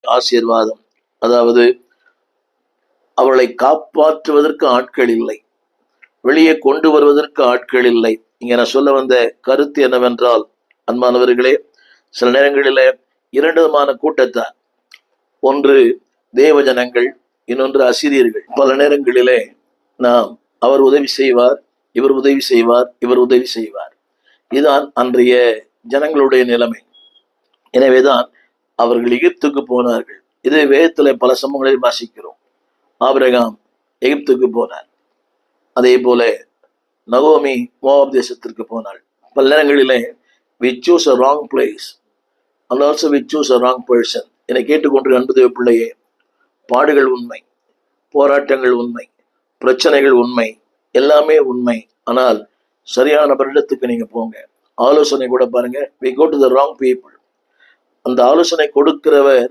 ஆசீர்வாதம். அதாவது அவளை காப்பாற்றுவதற்கு ஆட்கள் இல்லை, வெளியே கொண்டு வருவதற்கு ஆட்கள் இல்லை. இங்க நான் சொல்ல வந்த கருத்து என்னவென்றால், அன்பானவர்களே, சில நேரங்களிலே இரண்டு விதமான கூட்டத்தார், ஒன்று தேவ ஜனங்கள், இன்னொன்று அசிரியர்கள். பல நேரங்களிலே நாம் அவர் உதவி செய்வார், இவர் உதவி செய்வார், இவர் உதவி செய்வார். இதுதான் அன்றைய ஜனங்களுடைய நிலைமை. எனவேதான் அவர்கள் எகிப்துக்கு போனார்கள். இதை வேதத்துல பல சம்பவங்களில் வாசிக்கிறோம். ஆபிரகாம் எகிப்துக்கு போனார். அதே போல நகோமி மோவாப் தேசத்திற்கு போனாள். பல நேரங்களிலே we choose a wrong place and also we choose a wrong person. என்னை கேட்டுக்கொண்டு அன்பு தேவ பிள்ளையே, பாடுகள் உண்மை, போராட்டங்கள் உண்மை, பிரச்சனைகள் உண்மை, எல்லாமே உண்மை. ஆனால் சரியான இடத்துக்கு நீங்க போங்க. ஆலோசனை கூட பாருங்க, we go to the wrong people. அந்த ஆலோசனை கொடுக்கிறவர்